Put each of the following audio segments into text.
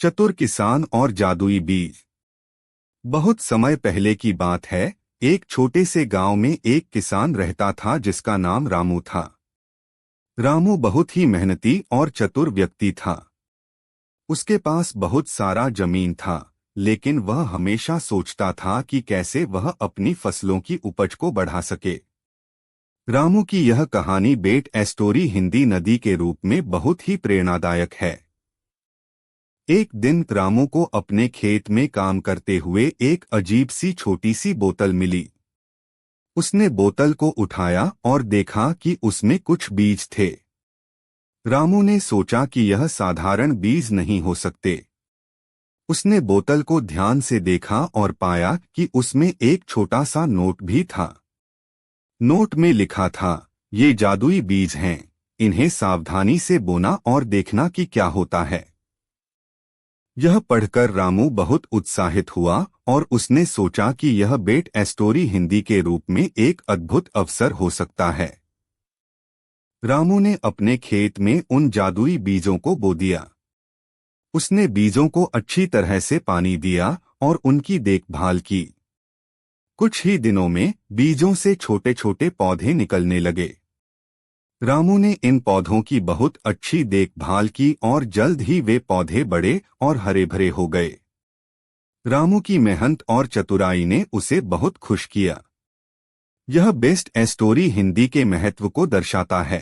चतुर किसान और जादुई बीज। बहुत समय पहले की बात है। एक छोटे से गांव में एक किसान रहता था जिसका नाम रामू था। रामू बहुत ही मेहनती और चतुर व्यक्ति था। उसके पास बहुत सारा जमीन था, लेकिन वह हमेशा सोचता था कि कैसे वह अपनी फसलों की उपज को बढ़ा सके। रामू की यह कहानी बेट एस्टोरी हिंदी नदी के रूप में बहुत ही प्रेरणादायक है। एक दिन रामू को अपने खेत में काम करते हुए एक अजीब सी छोटी सी बोतल मिली। उसने बोतल को उठाया और देखा कि उसमें कुछ बीज थे। रामू ने सोचा कि यह साधारण बीज नहीं हो सकते। उसने बोतल को ध्यान से देखा और पाया कि उसमें एक छोटा सा नोट भी था। नोट में लिखा था, ये जादुई बीज हैं, इन्हें सावधानी से बोना और देखना कि क्या होता है। यह पढ़कर रामू बहुत उत्साहित हुआ और उसने सोचा कि यह बेट एस्टोरी हिंदी के रूप में एक अद्भुत अवसर हो सकता है। रामू ने अपने खेत में उन जादुई बीजों को बो दिया। उसने बीजों को अच्छी तरह से पानी दिया और उनकी देखभाल की। कुछ ही दिनों में बीजों से छोटे छोटे पौधे निकलने लगे। रामू ने इन पौधों की बहुत अच्छी देखभाल की और जल्द ही वे पौधे बड़े और हरे भरे हो गए। रामू की मेहनत और चतुराई ने उसे बहुत खुश किया। यह बेस्ट एस्टोरी हिंदी के महत्व को दर्शाता है।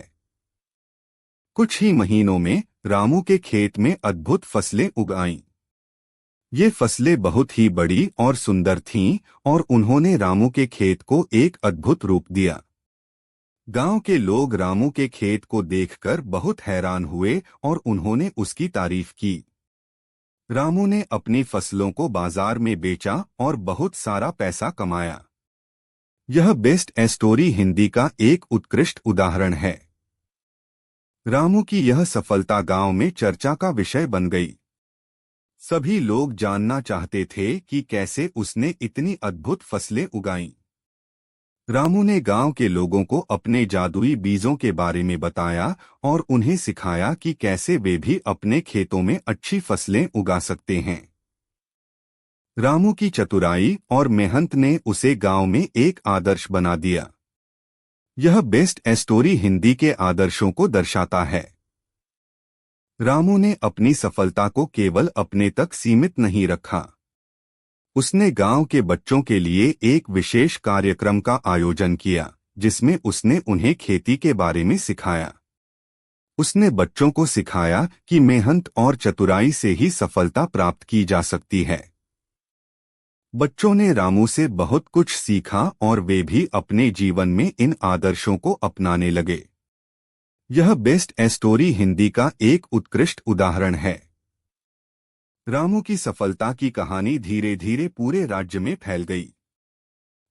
कुछ ही महीनों में रामू के खेत में अद्भुत फसलें उग आईं। ये फसलें बहुत ही बड़ी और सुंदर थीं और उन्होंने रामू के खेत को एक अद्भुत रूप दिया। गांव के लोग रामू के खेत को देखकर बहुत हैरान हुए और उन्होंने उसकी तारीफ की। रामू ने अपनी फसलों को बाजार में बेचा और बहुत सारा पैसा कमाया। यह बेस्ट एस्टोरी हिंदी का एक उत्कृष्ट उदाहरण है। रामू की यह सफलता गांव में चर्चा का विषय बन गई। सभी लोग जानना चाहते थे कि कैसे उसने इतनी अद्भुत फसलें उगाईं। रामू ने गांव के लोगों को अपने जादुई बीजों के बारे में बताया और उन्हें सिखाया कि कैसे वे भी अपने खेतों में अच्छी फसलें उगा सकते हैं। रामू की चतुराई और मेहनत ने उसे गांव में एक आदर्श बना दिया। यह बेस्ट एस्टोरी हिंदी के आदर्शों को दर्शाता है। रामू ने अपनी सफलता को केवल अपने तक सीमित नहीं रखा। उसने गांव के बच्चों के लिए एक विशेष कार्यक्रम का आयोजन किया, जिसमें उसने उन्हें खेती के बारे में सिखाया। उसने बच्चों को सिखाया कि मेहनत और चतुराई से ही सफलता प्राप्त की जा सकती है। बच्चों ने रामू से बहुत कुछ सीखा और वे भी अपने जीवन में इन आदर्शों को अपनाने लगे। यह बेस्ट एस्टोरी हिंदी का एक उत्कृष्ट उदाहरण है। रामू की सफलता की कहानी धीरे धीरे पूरे राज्य में फैल गई।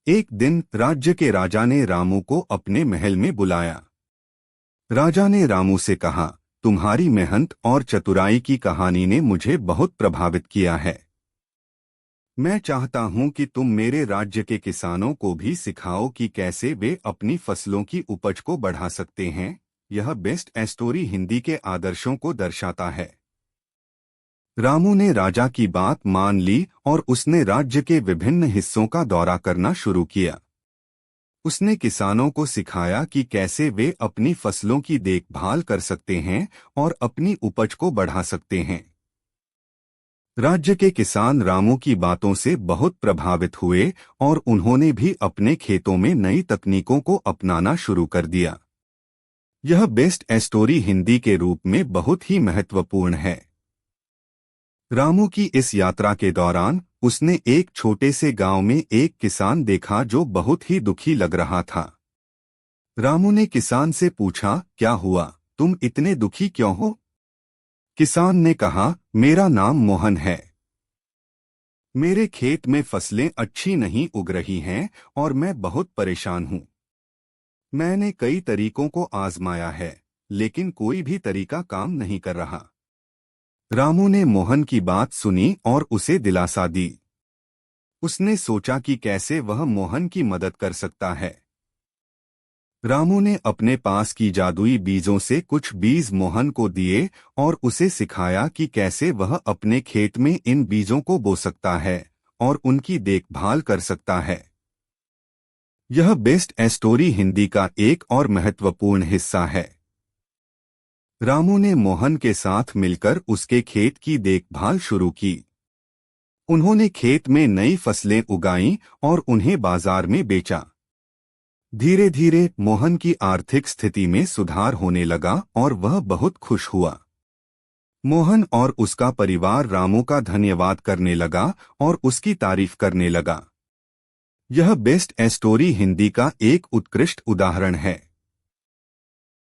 एक दिन राज्य के राजा ने रामू को अपने महल में बुलाया। राजा ने रामू से कहा, तुम्हारी मेहनत और चतुराई की कहानी ने मुझे बहुत प्रभावित किया है। मैं चाहता हूं कि तुम मेरे राज्य के किसानों को भी सिखाओ कि कैसे वे अपनी फसलों की उपज को बढ़ा सकते हैं। यह बेस्ट एस्टोरी हिंदी के आदर्शों को दर्शाता है। रामू ने राजा की बात मान ली और उसने राज्य के विभिन्न हिस्सों का दौरा करना शुरू किया। उसने किसानों को सिखाया कि कैसे वे अपनी फसलों की देखभाल कर सकते हैं और अपनी उपज को बढ़ा सकते हैं। राज्य के किसान रामू की बातों से बहुत प्रभावित हुए और उन्होंने भी अपने खेतों में नई तकनीकों को अपनाना शुरू कर दिया। यह बेस्ट एस्टोरी हिंदी के रूप में बहुत ही महत्वपूर्ण है। रामू की इस यात्रा के दौरान उसने एक छोटे से गांव में एक किसान देखा जो बहुत ही दुखी लग रहा था। रामू ने किसान से पूछा, क्या हुआ, तुम इतने दुखी क्यों हो? किसान ने कहा, मेरा नाम मोहन है। मेरे खेत में फसलें अच्छी नहीं उग रही हैं और मैं बहुत परेशान हूँ। मैंने कई तरीकों को आजमाया है, लेकिन कोई भी तरीका काम नहीं कर रहा। रामू ने मोहन की बात सुनी और उसे दिलासा दी। उसने सोचा कि कैसे वह मोहन की मदद कर सकता है। रामू ने अपने पास की जादुई बीजों से कुछ बीज मोहन को दिए और उसे सिखाया कि कैसे वह अपने खेत में इन बीजों को बो सकता है और उनकी देखभाल कर सकता है। यह बेस्ट ए स्टोरी हिंदी का एक और महत्वपूर्ण हिस्सा है। रामू ने मोहन के साथ मिलकर उसके खेत की देखभाल शुरू की। उन्होंने खेत में नई फसलें उगाईं और उन्हें बाजार में बेचा। धीरे धीरे मोहन की आर्थिक स्थिति में सुधार होने लगा और वह बहुत खुश हुआ। मोहन और उसका परिवार रामू का धन्यवाद करने लगा और उसकी तारीफ करने लगा। यह बेस्ट ए स्टोरी हिंदी का एक उत्कृष्ट उदाहरण है।